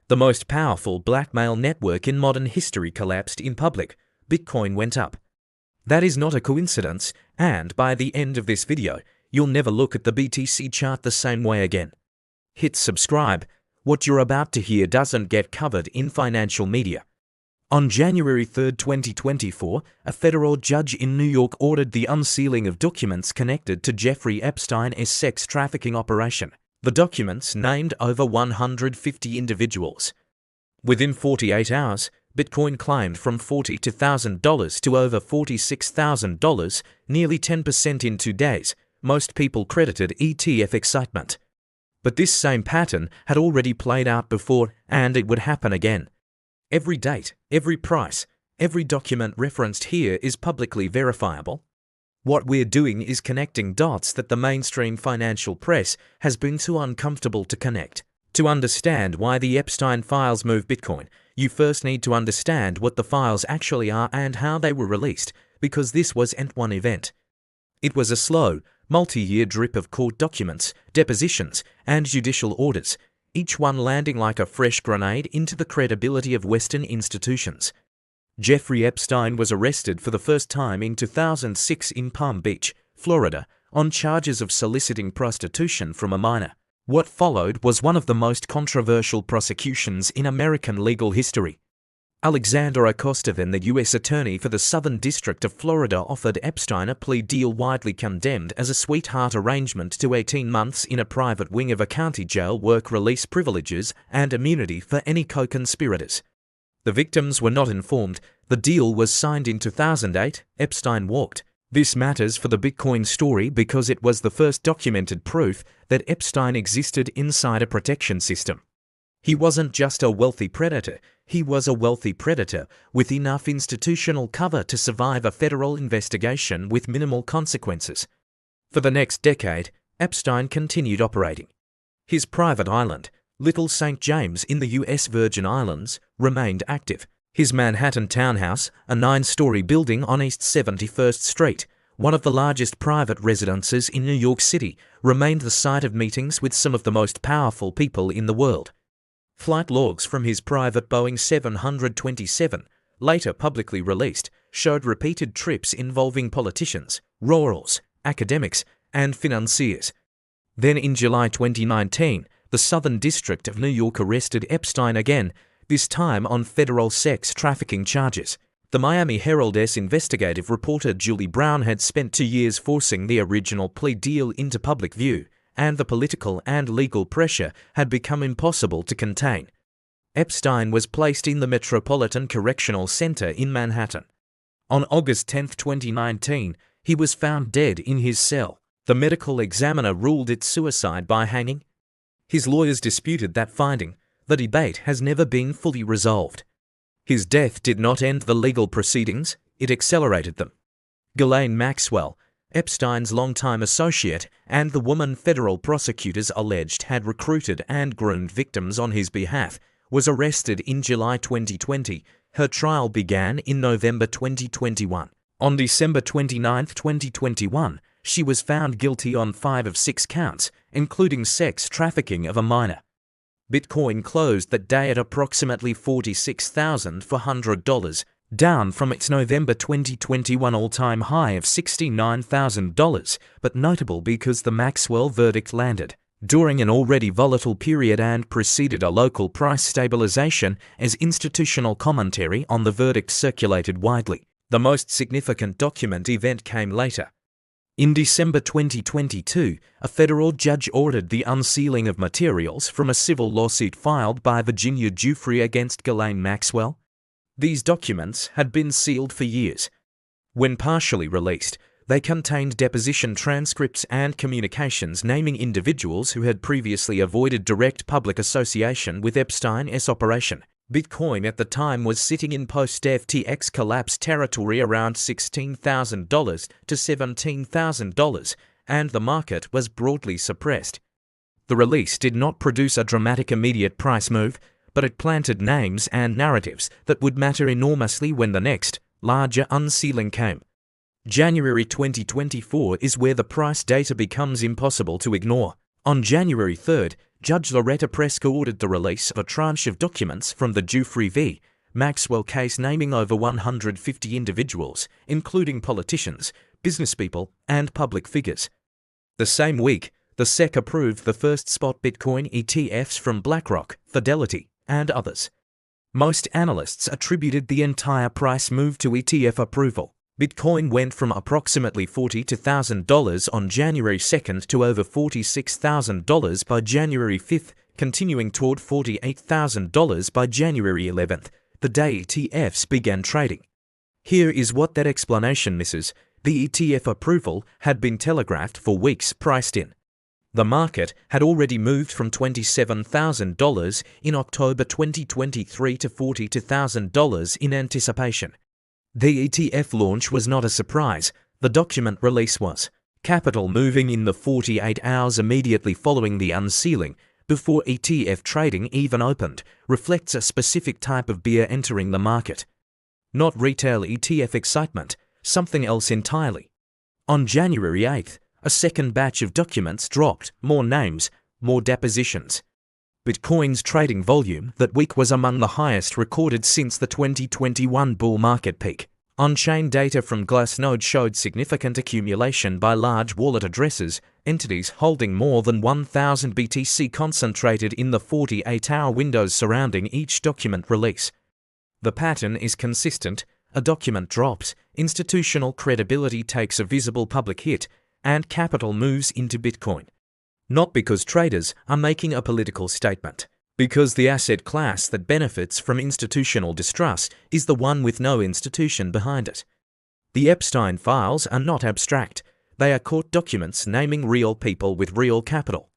The most powerful blackmail network in modern history collapsed in public. Bitcoin went up. That is not a coincidence, and by the end of this video, you'll never look at the BTC chart the same way again. Hit subscribe. What you're about to hear doesn't get covered in financial media. On January 3, 2024, a federal judge in New York ordered the unsealing of documents connected to Jeffrey Epstein's sex trafficking operation. The documents named over 150 individuals. Within 48 hours, Bitcoin climbed from $42,000 to over $46,000, nearly 10% in 2 days. Most people credited ETF excitement. But this same pattern had already played out before, and it would happen again. Every date, every price, every document referenced here is publicly verifiable. What we're doing is connecting dots that the mainstream financial press has been too uncomfortable to connect. To understand why the Epstein files move Bitcoin, you first need to understand what the files actually are and how they were released, because this wasn't one event. It was a slow, multi-year drip of court documents, depositions, and judicial orders, each one landing like a fresh grenade into the credibility of Western institutions. Jeffrey Epstein was arrested for the first time in 2006 in Palm Beach, Florida, on charges of soliciting prostitution from a minor. What followed was one of the most controversial prosecutions in American legal history. Alexander Acosta, then the U.S. Attorney for the Southern District of Florida, offered Epstein a plea deal widely condemned as a sweetheart arrangement to 18 months in a private wing of a county jail, work release privileges, and immunity for any co-conspirators. The victims were not informed. The deal was signed in 2008. Epstein walked. This matters for the Bitcoin story because it was the first documented proof that Epstein existed inside a protection system. He wasn't just a wealthy predator, he was a wealthy predator with enough institutional cover to survive a federal investigation with minimal consequences. For the next decade, Epstein continued operating. His private island, Little St. James in the U.S. Virgin Islands, remained active. His Manhattan townhouse, a 9-story building on East 71st Street, one of the largest private residences in New York City, remained the site of meetings with some of the most powerful people in the world. Flight logs from his private Boeing 727, later publicly released, showed repeated trips involving politicians, royals, academics, and financiers. Then in July 2019, the Southern District of New York arrested Epstein again, this time on federal sex trafficking charges. The Miami Herald's investigative reporter Julie Brown had spent 2 years forcing the original plea deal into public view, and the political and legal pressure had become impossible to contain. Epstein was placed in the Metropolitan Correctional Center in Manhattan. On August 10, 2019, he was found dead in his cell. The medical examiner ruled it suicide by hanging. His lawyers disputed that finding. The debate has never been fully resolved. His death did not end the legal proceedings, it accelerated them. Ghislaine Maxwell, Epstein's longtime associate and the woman federal prosecutors alleged had recruited and groomed victims on his behalf, was arrested in July 2020. Her trial began in November 2021. On December 29, 2021, she was found guilty on 5 of 6 counts, including sex trafficking of a minor. Bitcoin closed that day at approximately $46,400, down from its November 2021 all-time high of $69,000, but notable because the Maxwell verdict landed during an already volatile period and preceded a local price stabilization as institutional commentary on the verdict circulated widely. The most significant document event came later. In December 2022, a federal judge ordered the unsealing of materials from a civil lawsuit filed by Virginia Giuffre against Ghislaine Maxwell. These documents had been sealed for years. When partially released, they contained deposition transcripts and communications naming individuals who had previously avoided direct public association with Epstein's operation. Bitcoin at the time was sitting in post-FTX collapse territory around $16,000 to $17,000, and the market was broadly suppressed. The release did not produce a dramatic immediate price move, but it planted names and narratives that would matter enormously when the next, larger unsealing came. January 2024 is where the price data becomes impossible to ignore. On January 3rd, Judge Loretta Preska ordered the release of a tranche of documents from the Giuffre v. Maxwell case naming over 150 individuals, including politicians, businesspeople, and public figures. The same week, the SEC approved the first spot Bitcoin ETFs from BlackRock, Fidelity, and others. Most analysts attributed the entire price move to ETF approval. Bitcoin went from approximately $42,000 on January 2nd to over $46,000 by January 5th, continuing toward $48,000 by January 11th, the day ETFs began trading. Here is what that explanation misses. The ETF approval had been telegraphed for weeks priced in. The market had already moved from $27,000 in October 2023 to $42,000 in anticipation. The ETF launch was not a surprise, the document release was. Capital moving in the 48 hours immediately following the unsealing, before ETF trading even opened, reflects a specific type of beer entering the market. Not retail ETF excitement, something else entirely. On January 8th, a second batch of documents dropped, more names, more depositions. Bitcoin's trading volume that week was among the highest recorded since the 2021 bull market peak. On-chain data from Glassnode showed significant accumulation by large wallet addresses, entities holding more than 1,000 BTC concentrated in the 48-hour windows surrounding each document release. The pattern is consistent. A document drops, institutional credibility takes a visible public hit, and capital moves into Bitcoin. Not because traders are making a political statement, because the asset class that benefits from institutional distrust is the one with no institution behind it. The Epstein files are not abstract. They are court documents naming real people with real capital.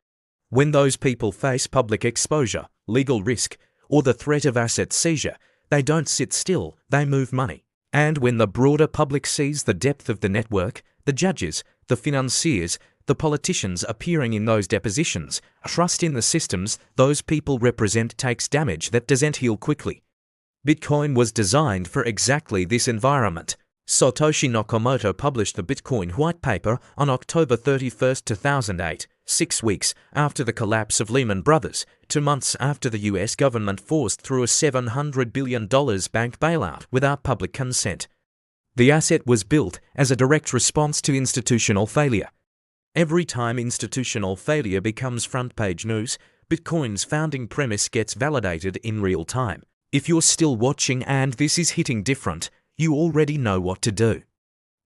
When those people face public exposure, legal risk, or the threat of asset seizure, they don't sit still, they move money. And when the broader public sees the depth of the network, the judges, the financiers, the politicians appearing in those depositions, trust in the systems those people represent takes damage that doesn't heal quickly. Bitcoin was designed for exactly this environment. Satoshi Nakamoto published the Bitcoin Whitepaper on October 31, 2008, 6 weeks after the collapse of Lehman Brothers, 2 months after the US government forced through a $700 billion bank bailout without public consent. The asset was built as a direct response to institutional failure. Every time institutional failure becomes front-page news, Bitcoin's founding premise gets validated in real time. If you're still watching and this is hitting different, you already know what to do.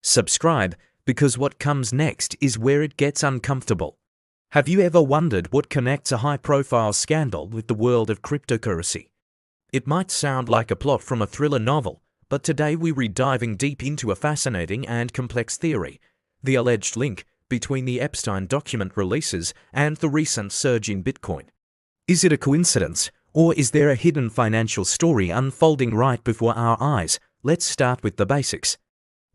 Subscribe, because what comes next is where it gets uncomfortable. Have you ever wondered what connects a high-profile scandal with the world of cryptocurrency? It might sound like a plot from a thriller novel, but today we're diving deep into a fascinating and complex theory, the alleged link between the Epstein document releases and the recent surge in Bitcoin. Is it a coincidence, or is there a hidden financial story unfolding right before our eyes? Let's start with the basics.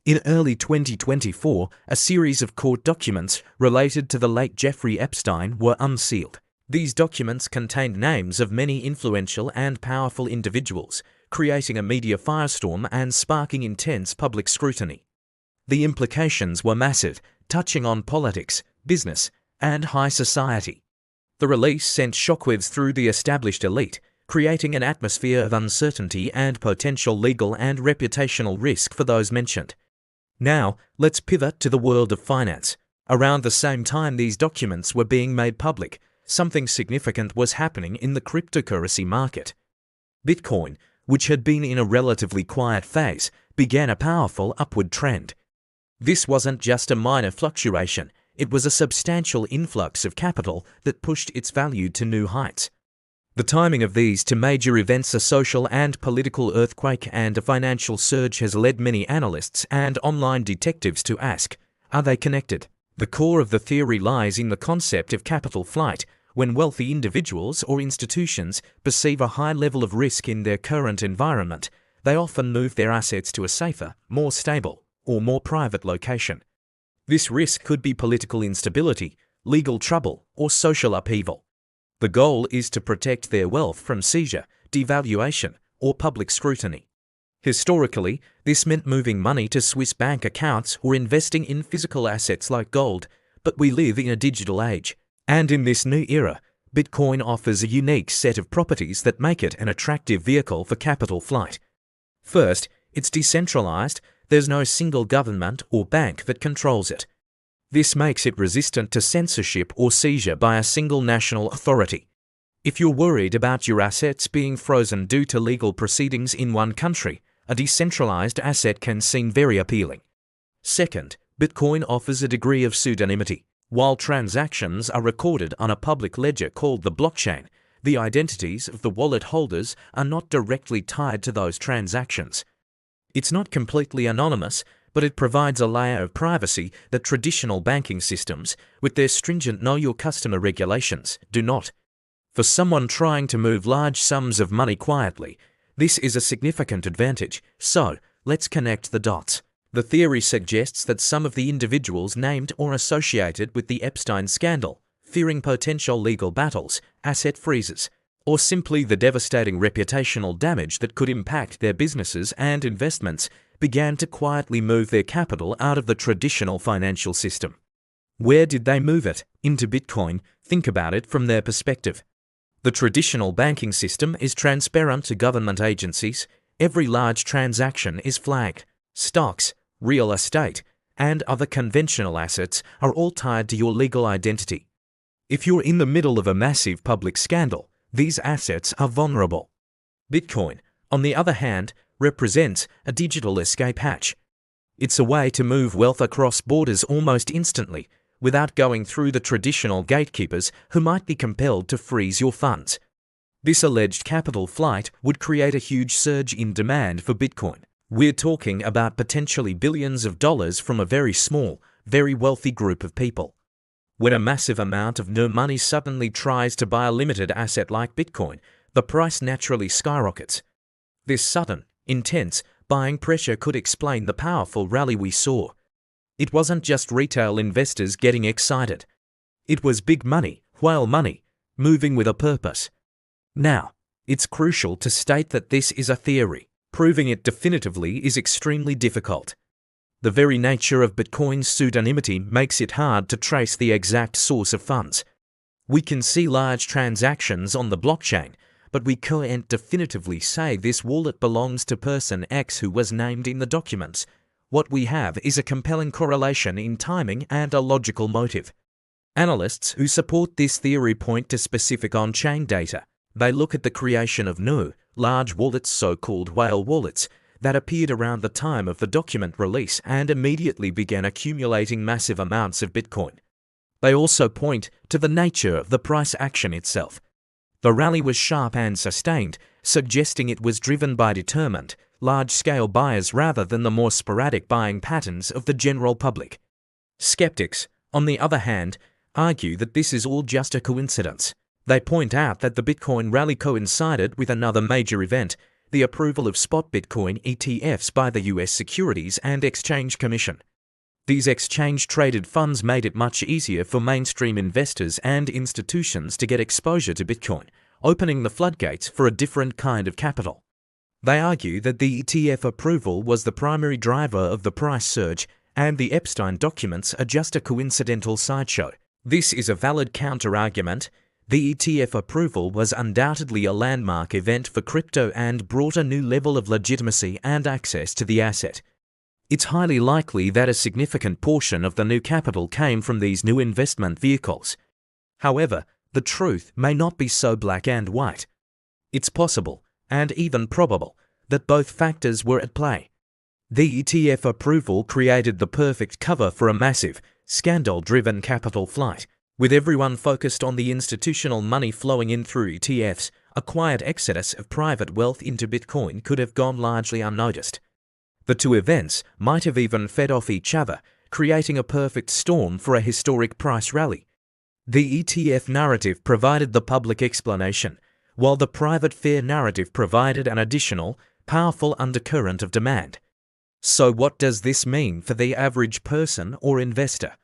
In early 2024, a series of court documents related to the late Jeffrey Epstein were unsealed. These documents contained names of many influential and powerful individuals, creating a media firestorm and sparking intense public scrutiny. The implications were massive, touching on politics, business, and high society. The release sent shockwaves through the established elite, creating an atmosphere of uncertainty and potential legal and reputational risk for those mentioned. Now, let's pivot to the world of finance. Around the same time these documents were being made public, something significant was happening in the cryptocurrency market. Bitcoin, which had been in a relatively quiet phase, began a powerful upward trend. This wasn't just a minor fluctuation, it was a substantial influx of capital that pushed its value to new heights. The timing of these two major events, a social and political earthquake and a financial surge, has led many analysts and online detectives to ask, are they connected? The core of the theory lies in the concept of capital flight. When wealthy individuals or institutions perceive a high level of risk in their current environment, they often move their assets to a safer, more stable, or more private location. This risk could be political instability, legal trouble, or social upheaval. The goal is to protect their wealth from seizure, devaluation, or public scrutiny. Historically, this meant moving money to Swiss bank accounts or investing in physical assets like gold, but we live in a digital age, and in this new era, Bitcoin offers a unique set of properties that make it an attractive vehicle for capital flight. First, it's decentralized. There's no single government or bank that controls it. This makes it resistant to censorship or seizure by a single national authority. If you're worried about your assets being frozen due to legal proceedings in one country, a decentralized asset can seem very appealing. Second, Bitcoin offers a degree of pseudonymity. While transactions are recorded on a public ledger called the blockchain, the identities of the wallet holders are not directly tied to those transactions. It's not completely anonymous, but it provides a layer of privacy that traditional banking systems, with their stringent Know Your Customer regulations, do not. For someone trying to move large sums of money quietly, this is a significant advantage. So, let's connect the dots. The theory suggests that some of the individuals named or associated with the Epstein scandal, fearing potential legal battles, asset freezes, or simply the devastating reputational damage that could impact their businesses and investments, began to quietly move their capital out of the traditional financial system. Where did they move it? Into Bitcoin. Think about it from their perspective. The traditional banking system is transparent to government agencies. Every large transaction is flagged. Stocks, real estate, and other conventional assets are all tied to your legal identity. If you're in the middle of a massive public scandal, these assets are vulnerable. Bitcoin, on the other hand, represents a digital escape hatch. It's a way to move wealth across borders almost instantly, without going through the traditional gatekeepers who might be compelled to freeze your funds. This alleged capital flight would create a huge surge in demand for Bitcoin. We're talking about potentially billions of dollars from a very small, very wealthy group of people. When a massive amount of new money suddenly tries to buy a limited asset like Bitcoin, the price naturally skyrockets. This sudden, intense buying pressure could explain the powerful rally we saw. It wasn't just retail investors getting excited. It was big money, whale money, moving with a purpose. Now, it's crucial to state that this is a theory. Proving it definitively is extremely difficult. The very nature of Bitcoin's pseudonymity makes it hard to trace the exact source of funds. We can see large transactions on the blockchain, but we can't definitively say this wallet belongs to person X who was named in the documents. What we have is a compelling correlation in timing and a logical motive. Analysts who support this theory point to specific on-chain data. They look at the creation of new, large wallets, so-called whale wallets, that appeared around the time of the document release and immediately began accumulating massive amounts of Bitcoin. They also point to the nature of the price action itself. The rally was sharp and sustained, suggesting it was driven by determined, large-scale buyers rather than the more sporadic buying patterns of the general public. Skeptics, on the other hand, argue that this is all just a coincidence. They point out that the Bitcoin rally coincided with another major event, the approval of spot Bitcoin ETFs by the US Securities and Exchange Commission. These exchange-traded funds made it much easier for mainstream investors and institutions to get exposure to Bitcoin, opening the floodgates for a different kind of capital. They argue that the ETF approval was the primary driver of the price surge, and the Epstein documents are just a coincidental sideshow. This is a valid counter-argument. The ETF approval was undoubtedly a landmark event for crypto and brought a new level of legitimacy and access to the asset. It's highly likely that a significant portion of the new capital came from these new investment vehicles. However, the truth may not be so black and white. It's possible, and even probable, that both factors were at play. The ETF approval created the perfect cover for a massive, scandal-driven capital flight. With everyone focused on the institutional money flowing in through ETFs, a quiet exodus of private wealth into Bitcoin could have gone largely unnoticed. The two events might have even fed off each other, creating a perfect storm for a historic price rally. The ETF narrative provided the public explanation, while the private fear narrative provided an additional, powerful undercurrent of demand. So what does this mean for the average person or investor?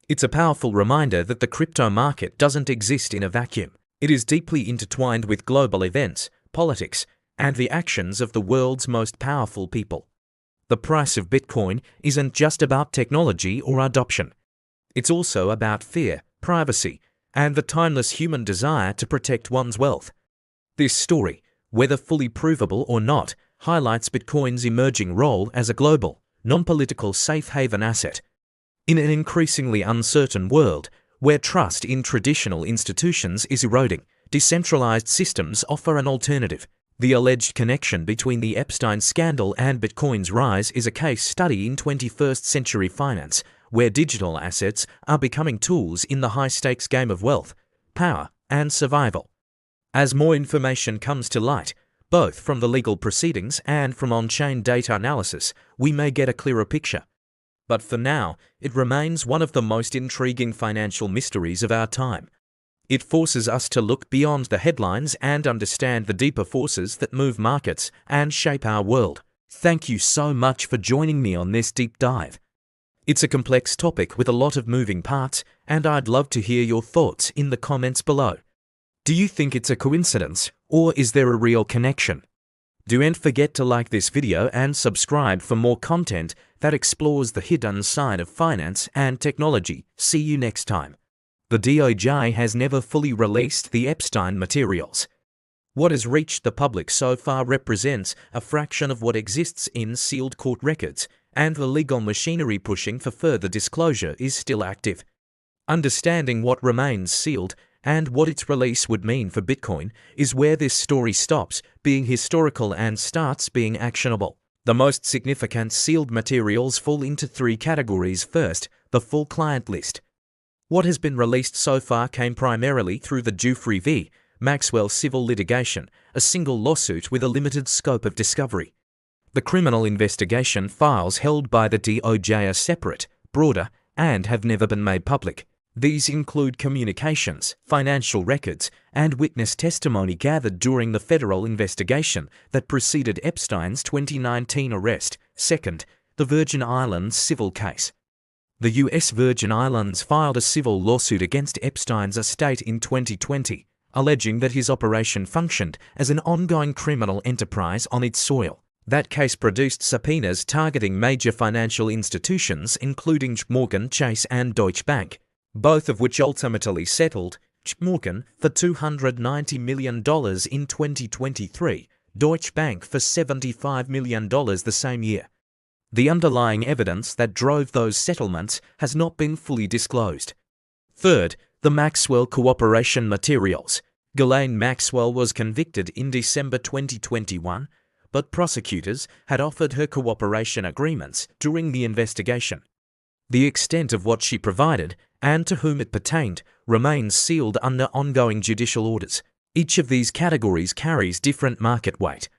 It's a powerful reminder that the crypto market doesn't exist in a vacuum. It is deeply intertwined with global events, politics, and the actions of the world's most powerful people. The price of Bitcoin isn't just about technology or adoption. It's also about fear, privacy, and the timeless human desire to protect one's wealth. This story, whether fully provable or not, highlights Bitcoin's emerging role as a global, non-political safe haven asset. In an increasingly uncertain world, where trust in traditional institutions is eroding, decentralized systems offer an alternative. The alleged connection between the Epstein scandal and Bitcoin's rise is a case study in 21st century finance, where digital assets are becoming tools in the high-stakes game of wealth, power, and survival. As more information comes to light, both from the legal proceedings and from on-chain data analysis, we may get a clearer picture. But for now, it remains one of the most intriguing financial mysteries of our time. It forces us to look beyond the headlines and understand the deeper forces that move markets and shape our world. Thank you so much for joining me on this deep dive. It's a complex topic with a lot of moving parts, and I'd love to hear your thoughts in the comments below. Do you think it's a coincidence, or is there a real connection? Don't forget to like this video and subscribe for more content that explores the hidden side of finance and technology. See you next time. The DOJ has never fully released the Epstein materials. What has reached the public so far represents a fraction of what exists in sealed court records, and the legal machinery pushing for further disclosure is still active. Understanding what remains sealed and what its release would mean for Bitcoin is where this story stops being historical and starts being actionable. The most significant sealed materials fall into three categories. First, the full client list. What has been released so far came primarily through the Jeffrey v. Maxwell civil litigation, a single lawsuit with a limited scope of discovery. The criminal investigation files held by the DOJ are separate, broader, and have never been made public. These include communications, financial records, and witness testimony gathered during the federal investigation that preceded Epstein's 2019 arrest. Second, the Virgin Islands civil case. The U.S. Virgin Islands filed a civil lawsuit against Epstein's estate in 2020, alleging that his operation functioned as an ongoing criminal enterprise on its soil. That case produced subpoenas targeting major financial institutions including JPMorgan Chase and Deutsche Bank, both of which ultimately settled, JPMorgan for $290 million in 2023, Deutsche Bank for $75 million the same year. The underlying evidence that drove those settlements has not been fully disclosed. Third, the Maxwell cooperation materials. Ghislaine Maxwell was convicted in December 2021, but prosecutors had offered her cooperation agreements during the investigation. The extent of what she provided, and to whom it pertained, remains sealed under ongoing judicial orders. Each of these categories carries different market weight.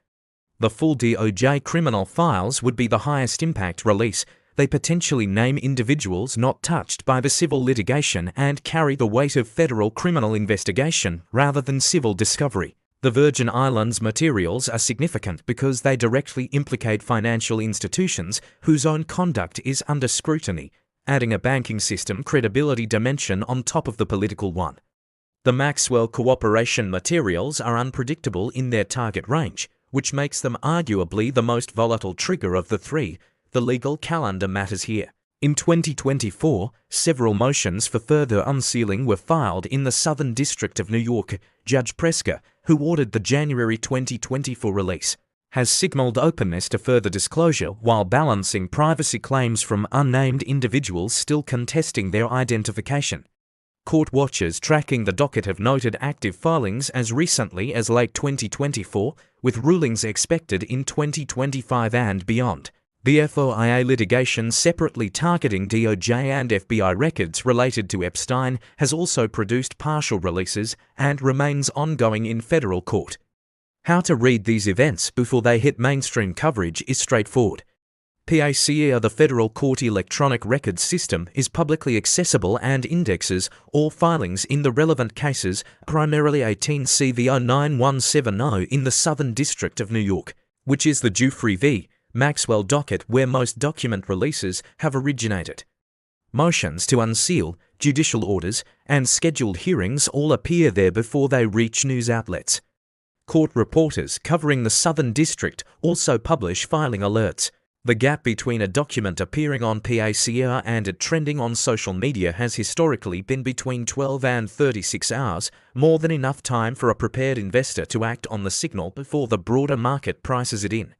The full DOJ criminal files would be the highest impact release. They potentially name individuals not touched by the civil litigation and carry the weight of federal criminal investigation rather than civil discovery. The Virgin Islands materials are significant because they directly implicate financial institutions whose own conduct is under scrutiny, adding a banking system credibility dimension on top of the political one. The Maxwell cooperation materials are unpredictable in their target range, which makes them arguably the most volatile trigger of the three. The legal calendar matters here. In 2024, several motions for further unsealing were filed in the Southern District of New York. Judge Preska, who ordered the January 2024 release, has signaled openness to further disclosure while balancing privacy claims from unnamed individuals still contesting their identification. Court watchers tracking the docket have noted active filings as recently as late 2024, with rulings expected in 2025 and beyond. The FOIA litigation separately targeting DOJ and FBI records related to Epstein has also produced partial releases and remains ongoing in federal court. How to read these events before they hit mainstream coverage is straightforward. PACER, the Federal Court Electronic Records System, is publicly accessible and indexes all filings in the relevant cases, primarily 18 CVO 9170 in the Southern District of New York, which is the Jeffrey v. Maxwell docket where most document releases have originated. Motions to unseal, judicial orders, and scheduled hearings all appear there before they reach news outlets. Court reporters covering the Southern District also publish filing alerts. The gap between a document appearing on PACR and it trending on social media has historically been between 12 and 36 hours, more than enough time for a prepared investor to act on the signal before the broader market prices it in.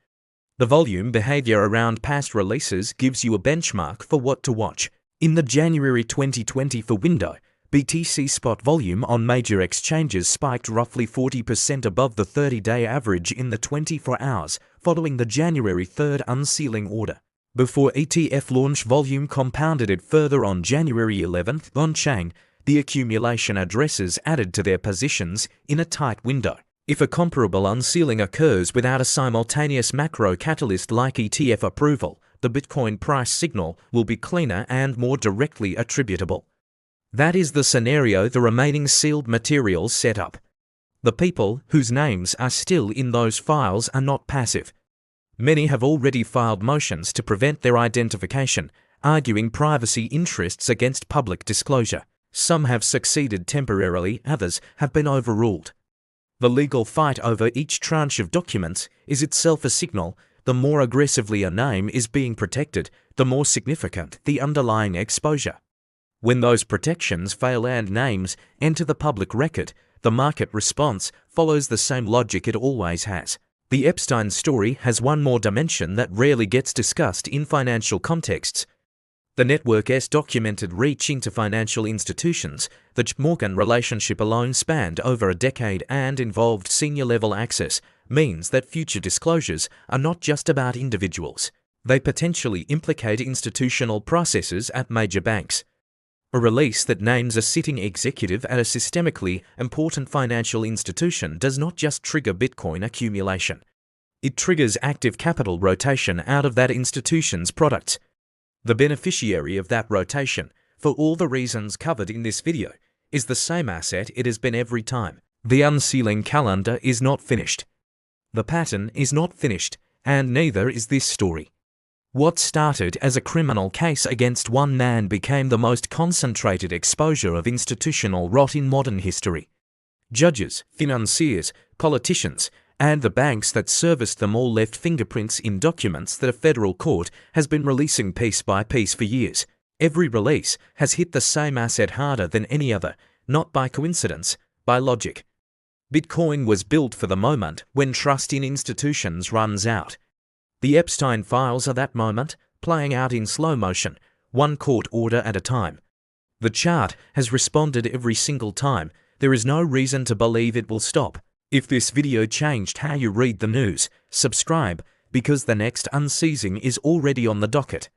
The volume behavior around past releases gives you a benchmark for what to watch. In the January 2024 window, BTC spot volume on major exchanges spiked roughly 40% above the 30-day average in the 24 hours following the January 3rd unsealing order, before ETF launch volume compounded it further on January 11th on-chain. The accumulation addresses added to their positions in a tight window. If a comparable unsealing occurs without a simultaneous macro catalyst like ETF approval, the Bitcoin price signal will be cleaner and more directly attributable. That is the scenario the remaining sealed materials set up. The people whose names are still in those files are not passive. Many have already filed motions to prevent their identification, arguing privacy interests against public disclosure. Some have succeeded temporarily, others have been overruled. The legal fight over each tranche of documents is itself a signal. The more aggressively a name is being protected, the more significant the underlying exposure. When those protections fail and names enter the public record, the market response follows the same logic it always has. The Epstein story has one more dimension that rarely gets discussed in financial contexts. The network's documented reach into financial institutions. The J-Morgan relationship alone spanned over a decade and involved senior-level access, means that future disclosures are not just about individuals. They potentially implicate institutional processes at major banks. A release that names a sitting executive at a systemically important financial institution does not just trigger Bitcoin accumulation. It triggers active capital rotation out of that institution's products. The beneficiary of that rotation, for all the reasons covered in this video, is the same asset it has been every time. The unsealing calendar is not finished. The pattern is not finished, and neither is this story. What started as a criminal case against one man became the most concentrated exposure of institutional rot in modern history. Judges, financiers, politicians, and the banks that serviced them all left fingerprints in documents that a federal court has been releasing piece by piece for years. Every release has hit the same asset harder than any other, not by coincidence, by logic. Bitcoin was built for the moment when trust in institutions runs out. The Epstein files are that moment, playing out in slow motion, one court order at a time. The chart has responded every single time. There is no reason to believe it will stop. If this video changed how you read the news, subscribe, because the next unseizing is already on the docket.